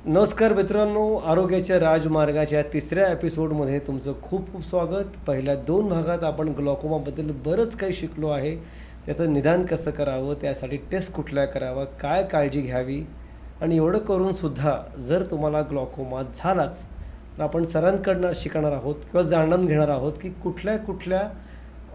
नमस्कार मित्रांनो, आरोग्याच्या राजमार्गाच्या तिसऱ्या एपिसोडमध्ये तुमचं खूप खूप स्वागत. पहिल्या 2 भागात आपण ग्लॉकोमाबद्दल बरंच काही शिकलो आहे. त्याचं निदान कसं करावं, त्यासाठी टेस्ट कुठल्या करावा, काय काळजी घ्यावी आणि एवढं करूनसुद्धा जर तुम्हाला ग्लॉकोमा झालाच तर आपण सरांकडनं शिकणार आहोत किंवा जाणून घेणार आहोत की कुठल्या कुठल्या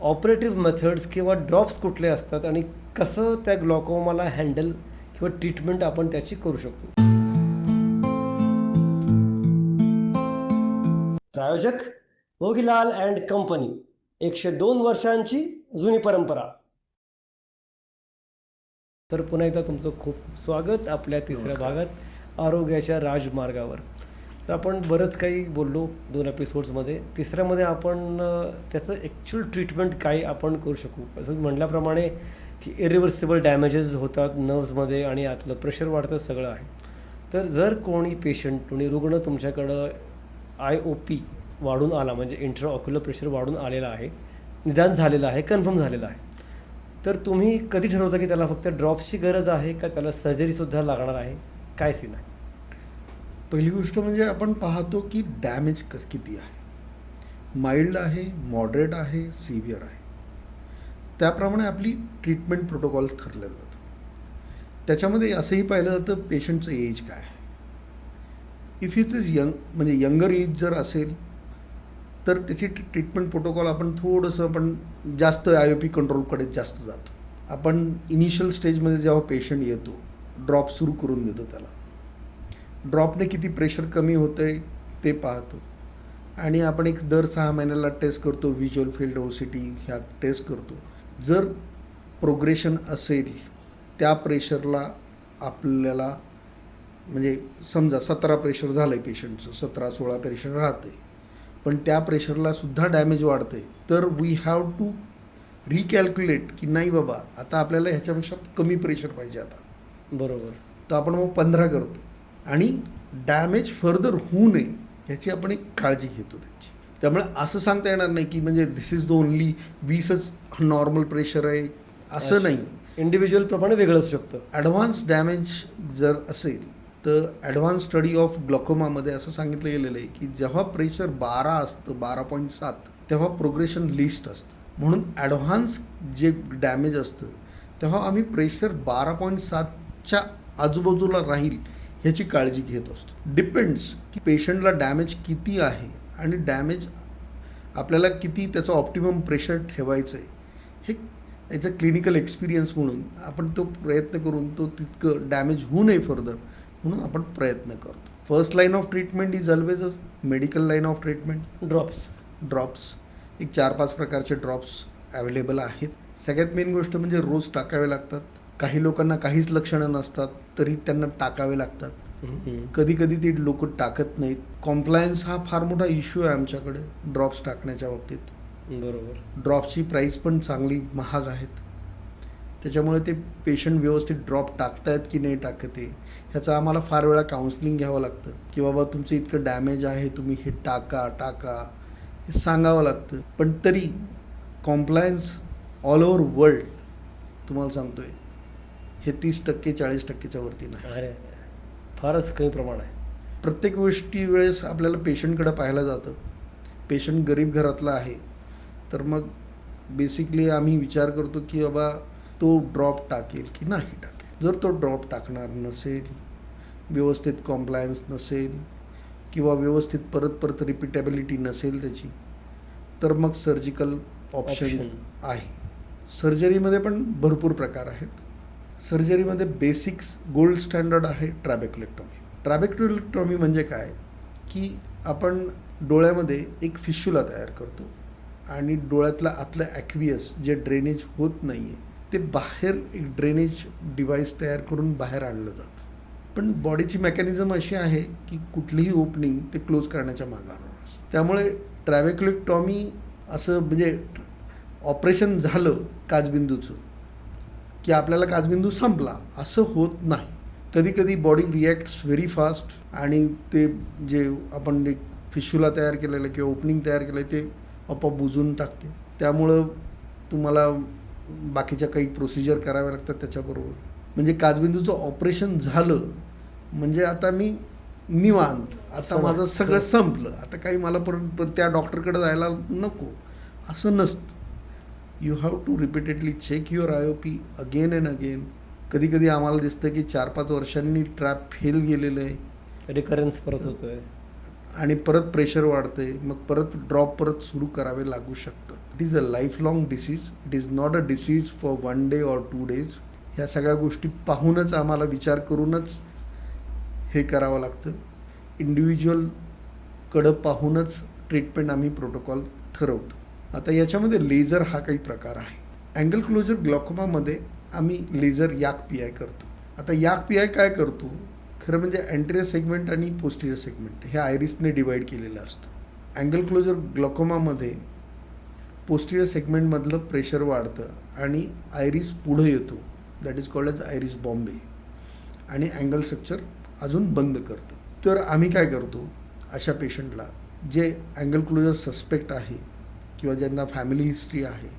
ऑपरेटिव्ह मेथड्स किंवा ड्रॉप्स कुठले असतात आणि कसं त्या ग्लॉकोमाला हँडल किंवा ट्रीटमेंट आपण त्याची करू शकतो. प्रायोजक मोगीलाल अँड कंपनी, 102 वर्षांची जुनी परंपरा. तर पुन्हा एकदा तुमचं खूप स्वागत आपल्या तिसऱ्या भागात आरोग्याच्या राजमार्गावर. तर आपण बरंच काही बोललो 2 एपिसोड्समध्ये. तिसऱ्यामध्ये आपण त्याचं ॲक्च्युअल ट्रीटमेंट काय आपण करू शकू. असं म्हटल्याप्रमाणे की इरिव्हर्सिबल डॅमेजेस होतात नर्व्समध्ये आणि आतलं प्रेशर वाढतं, सगळं आहे. तर जर कोणी रुग्ण तुमच्याकडं IOP वाढून आला, म्हणजे इंट्राऑक्युलर प्रेशर वाढून आलेला आहे, निदान झालेलं आहे, कन्फर्म झालेलं आहे, तर तुम्ही कधी ठरवता की त्याला फक्त ड्रॉप्सची गरज आहे का त्याला सर्जरीसुद्धा लागणार आहे? काय सीन आहे? पहिली गोष्ट म्हणजे आपण पाहतो की डॅमेज किती आहे. माइल्ड आहे, मॉडरेट आहे, सिव्हिअर आहे. त्याप्रमाणे आपली ट्रीटमेंट प्रोटोकॉल ठरलेलं जातं. त्याच्यामध्ये असंही पाहिलं जातं पेशंटचं एज काय आहे. इफ इट इज म्हणजे यंगर एज जर असेल तर त्याची ट्रीटमेंट प्रोटोकॉल आपण जास्त IOP कंट्रोलकडे जास्त जातो. आपण इनिशियल स्टेजमध्ये जेव्हा पेशंट येतो, ड्रॉप सुरू करून देतो त्याला. ड्रॉपने किती प्रेशर कमी होतं आहे ते पाहतो आणि आपण एक दर 6 महिन्याला टेस्ट करतो. व्हिज्युअल फील्ड OCT ह्या टेस्ट करतो. जर प्रोग्रेशन असेल त्या प्रेशरला आपल्याला, म्हणजे समजा 17 प्रेशर झालं आहे पेशंटचं, 17-16 प्रेशर राहतं आहे, पण त्या प्रेशरला सुद्धा डॅमेज वाढतं आहे, तर वी हॅव टू रिकॅल्क्युलेट की नाही बाबा आता आपल्याला ह्याच्यापेक्षा कमी प्रेशर पाहिजे आता. बरोबर. तर आपण मग 15 करतो आणि डॅमेज फर्दर होऊ नये ह्याची आपण एक काळजी घेतो त्यांची. त्यामुळे असं सांगता येणार नाही की म्हणजे धिस इज द ओनली 20च नॉर्मल प्रेशर आहे असं नाही. इंडिव्हिज्युअल प्रमाणे वेगळं असू शकतं. ॲडव्हान्स डॅमेज जर असेल तर ॲडव्हान्स स्टडी ऑफ ग्लॉकोमामध्ये असं सांगितलं गेलेलं आहे की जेव्हा प्रेशर 12 असतं, 12.7, तेव्हा प्रोग्रेशन लिस्ट असतं. म्हणून ॲडव्हान्स जे डॅमेज असतं तेव्हा आम्ही प्रेशर 12.7च्या आजूबाजूला राहील ह्याची काळजी घेत असतो. डिपेंड्स की पेशंटला डॅमेज किती आहे आणि डॅमेज आपल्याला किती त्याचं ऑप्टिमम प्रेशर ठेवायचं आहे हे याचा क्लिनिकल एक्सपिरियन्स म्हणून आपण तो प्रयत्न करून तो तितकं डॅमेज होऊ नये फर्दर म्हणून आपण प्रयत्न करतो. First line of treatment is always a medical line of treatment. Drops एक 4-5 प्रकारचे ड्रॉप्स अवेलेबल आहेत. सगळ्यात मेन गोष्ट म्हणजे रोज टाकावे लागतात. काही लोकांना काहीच लक्षणं नसतात तरी त्यांना टाकावे लागतात. कधी कधी ते लोक टाकत नाहीत. कॉम्प्लायन्स हा फार मोठा इश्यू आहे आमच्याकडे ड्रॉप्स टाकण्याच्या बाबतीत. बरोबर. ड्रॉप्सची प्राईस पण चांगली महाग आहेत. त्याच्यामुळे ते पेशंट व्यवस्थित ड्रॉप टाकतायत की नाही टाकत आहे ह्याचं आम्हाला फार वेळा काउन्सिलिंग घ्यावं लागतं की बाबा तुमचं इतकं डॅमेज आहे, तुम्ही हे टाका हे सांगावं लागतं. पण तरी कॉम्प्लायन्स ऑल ओव्हर वर्ल्ड तुम्हाला सांगतोय हे 30% 40%च्या वरती नाही. अरे, फारच कमी प्रमाण आहे. प्रत्येक गोष्टी वेळेस आपल्याला पेशंटकडे पाहायला जातं. पेशंट गरीब घरातला आहे तर मग बेसिकली आम्ही विचार करतो की बाबा तो ड्रॉप टाकेल की नाही टाकेल. जर तो ड्रॉप टाकणार नसेल, व्यवस्थित कॉम्प्लायन्स नसेल किंवा व्यवस्थित परत रिपिटेबिलिटी नसेल त्याची, तर मग सर्जिकल ऑप्शन आहे. सर्जरीमध्ये पण भरपूर प्रकार आहेत. सर्जरीमध्ये बेसिक्स गोल्ड स्टँडर्ड आहे ट्रॅबेक्युलेक्टॉमी. ट्रॅबेक्युलेक्टॉमी म्हणजे काय की आपण डोळ्यामध्ये एक फिशुला तयार करतो आणि डोळ्यातलं आतलं ॲक्वियस जे ड्रेनेज होत नाही आहे ते बाहेर एक ड्रेनेज डिव्हाइस तयार करून बाहेर आणलं जातं. पण बॉडीची मेकॅनिझम अशी आहे की कुठलीही ओपनिंग ते क्लोज करण्याच्या मागावर. त्यामुळे ट्रॅबेक्युलेक्टॉमी असं म्हणजे ऑपरेशन झालं काचबिंदूचं की आपल्याला काचबिंदू संपला असं होत नाही. कधी कधी बॉडी रिॲक्ट्स व्हेरी फास्ट आणि ते जे आपण एक फिशुला तयार केलेलं किंवा ओपनिंग तयार केलं ते आपोआप बुजवून टाकते. त्यामुळं तुम्हाला बाकीच्या काही प्रोसिजर कराव्या लागतात त्याच्याबरोबर. म्हणजे काचबिंदूचं ऑपरेशन झालं म्हणजे आता मी निवांत, आता असं माझं नाही. सगळं संपलं, आता काही मला परत त्या डॉक्टरकडे जायला नको, असं नसतं. You have to repeatedly check your IOP again and again. कधी कधी आम्हाला दिसतं की 4-5 वर्षांनी ट्रॅप फेल गेलेलं आहे रिकरन्स परत होतोय. आणि परत प्रेशर वाढते, मग परत ड्रॉप परत सुरू करावे लागू शकतं. It is a life long disease, it is not a disease for 1 day or 2 days. ह्या सगळ्या गोष्टी पाहूनच आम्हाला विचार करूनच हे करावं लागतं. इंडिव्हिज्युअलकडं पाहूनच ट्रीटमेंट आम्ही प्रोटोकॉल ठरवतो. आता याच्यामध्ये लेझर हा काही प्रकार आहे. अँगल क्लोजर ग्लॉकोमामध्ये आम्ही लेझर याक PI करतो. आता याक PI काय करतो, खरं म्हणजे अँटेरियर सेगमेंट आणि पोस्टिरियर सेगमेंट हे आयरिसने डिवाईड केलेलं असतं. अँगल क्लोजर ग्लॉकोमामध्ये पोस्टिरियर सेगमेंटमधलं प्रेशर वाढतं आणि आयरिस पुढं येतो, that is called as iris bombe, आणि अँगल स्ट्रक्चर अजून बंद करतं. तर आम्ही काय करतो, अशा पेशंटला जे अँगल क्लोजर सस्पेक्ट आहे किंवा ज्यांना फॅमिली हिस्ट्री आहे,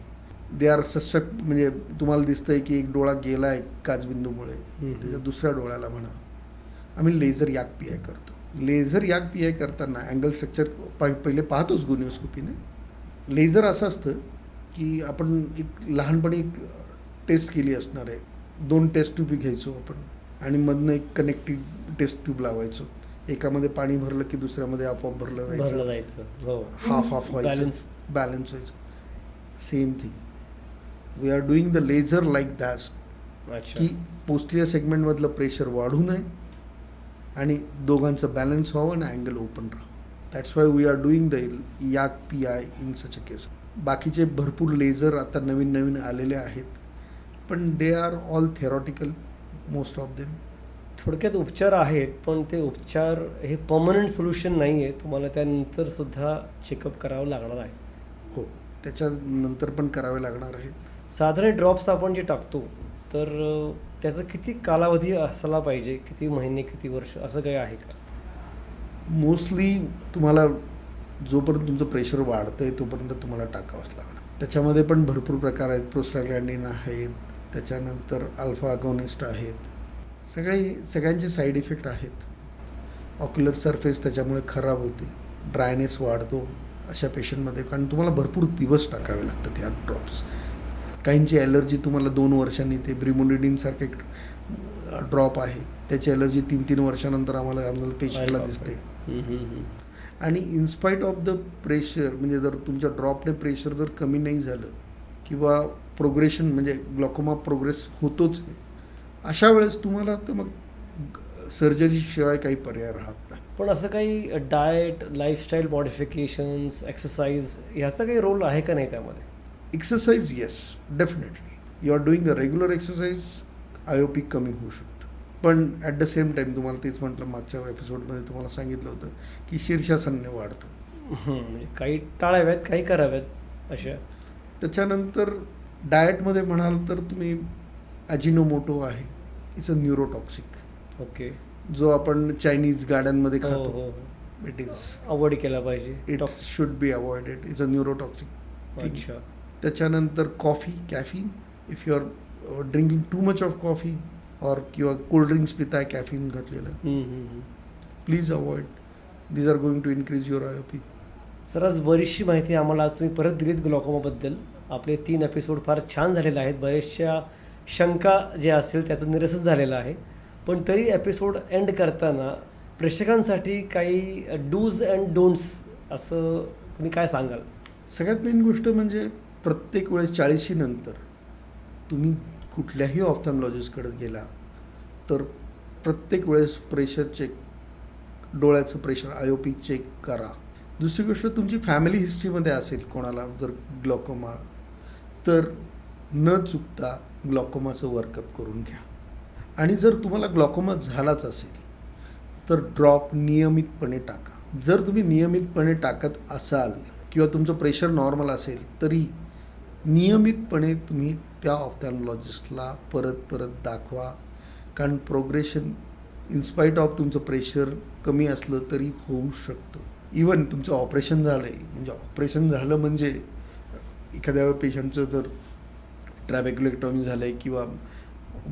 दे आर सस्पेक्ट, म्हणजे तुम्हाला दिसतं आहे की एक डोळा गेला आहे काचबिंदूमुळे, त्याच्या दुसऱ्या डोळ्याला म्हणा, आम्ही लेझर याक PI करतो. लेझर याक PI करताना अँगल स्ट्रक्चर पहिले पाहतोच गुनिओस्कोपीने. लेझर असं असतं की आपण एक लहानपणी एक टेस्ट केली असणार आहे, 2 टेस्ट ट्यूब घ्यायचो आपण आणि मधनं एक कनेक्टिव्ह टेस्ट ट्यूब लावायचो. एकामध्ये पाणी भरलं की दुसऱ्यामध्ये आपोआप भरलं जायचं, हो, हाफ व्हायचं, बॅलन्स व्हायचं. Same thing we are doing the laser like that, की पोस्टिरियर सेगमेंटमधलं प्रेशर वाढू नये आणि दोघांचं बॅलन्स व्हावं आणि अँगल ओपन राहावं. That's why we are doing the YAG PI in such a case. बाकीचे भरपूर लेझर आता नवीन आलेले आहेत, पण they are all theoretical, most of them. थोडक्यात उपचार आहेत, पण ते उपचार हे परमनंट सोल्युशन नाही आहे. तुम्हाला त्यानंतर सुद्धा चेकअप करावं लागणार आहे. हो, त्याच्यानंतर पण करावे लागणार आहेत. साधारण ड्रॉप्स आपण जे टाकतो तर त्याचा किती कालावधी असला पाहिजे, किती महिने, किती वर्ष, असं काही आहे का? मोस्टली तुम्हाला जोपर्यंत तुमचं प्रेशर वाढतं आहे तोपर्यंत तुम्हाला टाकावंच लागणार. त्याच्यामध्ये पण भरपूर प्रकार आहेत. प्रोस्टाग्लॅंडिन आहेत, त्याच्यानंतर अल्फा अगोनिस्ट आहेत. सगळ्यांचे साईड इफेक्ट आहेत. ऑक्युलर सरफेस त्याच्यामुळे खराब होते, ड्रायनेस वाढतो अशा पेशंटमध्ये, कारण तुम्हाला भरपूर दिवस टाकावे लागतात ह्या ड्रॉप्स. काहींची ॲलर्जी तुम्हाला 2 वर्षांनी, ते ब्रिमोनिडिनसारखे एक ड्रॉप आहे, त्याची ॲलर्जी 3-3 वर्षानंतर आम्हाला पेशंटला दिसते. आणि इन्स्पाईट ऑफ द प्रेशर, म्हणजे जर तुमच्या ड्रॉपने प्रेशर जर कमी नाही झालं किंवा प्रोग्रेशन म्हणजे ग्लॉकोमा प्रोग्रेस होतोच आहे, अशा वेळेस तुम्हाला तर मग सर्जरीशिवाय काही पर्याय राहत नाही. पण असं काही डाएट, लाईफस्टाईल मॉडिफिकेशन्स, एक्सरसाइज ह्याचा काही रोल आहे का नाही त्यामध्ये? Exercise yes, definitely. You are doing a regular exercise, IOP कमी होऊ शकतो. पण ॲट द सेम टाईम तुम्हाला तेच म्हटलं, मागच्या एपिसोडमध्ये तुम्हाला सांगितलं होतं की शीर्षासनने वाढतं. म्हणजे काही टाळाव्यात, काही कराव्यात अशा. त्याच्यानंतर डाएटमध्ये म्हणाल तर तुम्ही अजिनोमोटो आहे, इट्स अ न्यूरोटॉक्सिक. ओके. जो आपण चायनीज गाड्यांमध्ये हो खातो, हो, इट इज अवॉइड केला पाहिजे. It should be avoided, it's a neurotoxic. अच्छा. त्याच्यानंतर coffee, caffeine, if you are drinking too much of coffee और किंवा कोल्ड ड्रिंक्स पिताय कॅफिन घातलेलं, please avoid. These are going to increase your IOP. Sir, आज बरीचशी माहिती आम्हाला आज तुम्ही परत दिलीत ग्लॉकोमाबद्दल. आपले 3 एपिसोड फार छान झालेले आहेत. बऱ्याचशा शंका जे असेल त्याचं निरसन झालेलं आहे. पण तरी एपिसोड एंड करताना प्रेक्षकांसाठी काही डूज अँड डोंट्स असं तुम्ही काय सांगाल? सगळ्यात मेन गोष्ट म्हणजे प्रत्येक वेळेस 40शी नंतर तुम्ही कुठल्याही ऑफ्थॅल्मॉलॉजिस्टकडे गेला तर प्रत्येक वेळेस प्रेशर चेक, डोळ्याचं प्रेशर, IOP चेक करा. दुसरी गोष्ट, तुमची फॅमिली हिस्ट्रीमध्ये असेल कोणाला जर ग्लॉकोमा, तर न चुकता ग्लॉकोमाचं वर्कअप करून घ्या. आणि जर तुम्हाला ग्लॉकोमा झालाच असेल तर ड्रॉप नियमितपणे टाका. जर तुम्ही नियमितपणे टाकत असाल किंवा तुमचं प्रेशर नॉर्मल असेल तरी नियमितपणे तुम्ही त्या ऑफ्थॅल्मॉलॉजिस्टला परत दाखवा, कारण प्रोग्रेशन इन्स्पाईट ऑफ तुमचं प्रेशर कमी असलं तरी होऊ शकतं. इवन तुमचं ऑपरेशन झालं आहे, म्हणजे ऑपरेशन झालं म्हणजे एखाद्या वेळेस पेशंटचं जर ट्रॅबेक्युलेक्टॉमी झालं आहे किंवा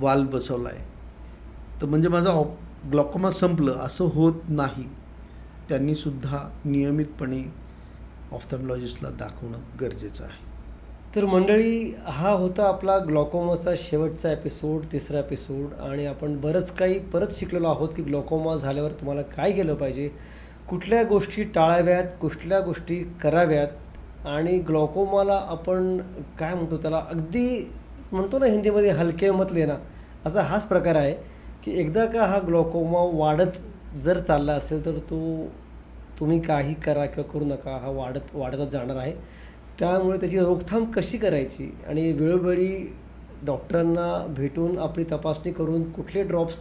वाल्व बसवला आहे, तर म्हणजे माझा ग्लॉकोमा संपलं असं होत नाही. त्यांनीसुद्धा नियमितपणे ऑफ्थॅल्मॉलॉजिस्टला दाखवणं गरजेचं आहे. तर मंडळी, हा होता आपला ग्लॉकोमाचा शेवटचा एपिसोड, तिसरा एपिसोड. आणि आपण बरंच काही परत शिकलेलो आहोत की ग्लॉकोमा झाल्यावर तुम्हाला काय केलं पाहिजे, कुठल्या गोष्टी टाळाव्यात, कुठल्या गोष्टी कराव्यात. आणि ग्लॉकोमाला आपण काय म्हणतो, त्याला अगदी म्हणतो ना हिंदीमध्ये हलके मत लेना, असा हाच प्रकार आहे की एकदा का हा ग्लॉकोमा वाढत जर चालला असेल तर तुम्ही काही करा किंवा करू नका, हा वाढतच जाणार आहे. त्यामुळे त्याची रोकथाम कशी करायची आणि वेळोवेळी डॉक्टरांना भेटून आपली तपासणी करून कुठले ड्रॉप्स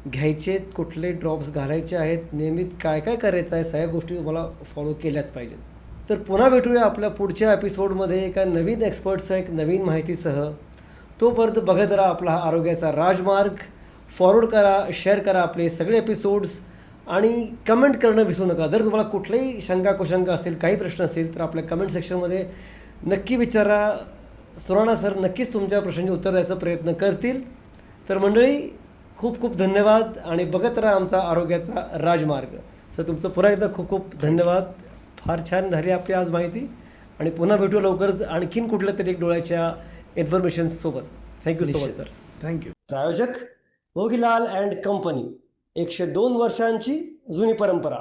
घ्यायचेत, कुठले ड्रॉप्स घालायचे आहेत, नियमित काय काय करायचं आहे, सगळ्या गोष्टी तुम्हाला फॉलो केल्याच पाहिजेत. तर पुन्हा भेटूया आपल्या पुढच्या एपिसोडमध्ये एका नवीन एक्सपर्टसह, एक नवीन माहितीसह. तोपर्यंत बघत राहा आपला हा आरोग्याचा राजमार्ग. फॉरवर्ड करा, शेअर करा आपले सगळे एपिसोड्स आणि कमेंट करणं विसरू नका. जर तुम्हाला कुठल्याही शंका कुशंका असेल, काही प्रश्न असेल तर आपल्या कमेंट सेक्शनमध्ये नक्की विचारा. सुराणा सर नक्कीच तुमच्या प्रश्नांची उत्तर द्यायचा प्रयत्न करतील. तर मंडळी, खूप खूप धन्यवाद आणि बघत राहा आमचा आरोग्याचा राजमार्ग. सर तुमचं पुन्हा एकदा खूप खूप धन्यवाद. फार छान झाली आपली आज माहिती आणि पुन्हा भेटू लवकरच आणखीन कुठल्या तरी एक डोळ्याच्या इन्फॉर्मेशनसोबत. Thank you so much sir. Thank you. प्रायोजक भोगीलाल अँड कंपनी, 102 वर्षांची जुनी परंपरा.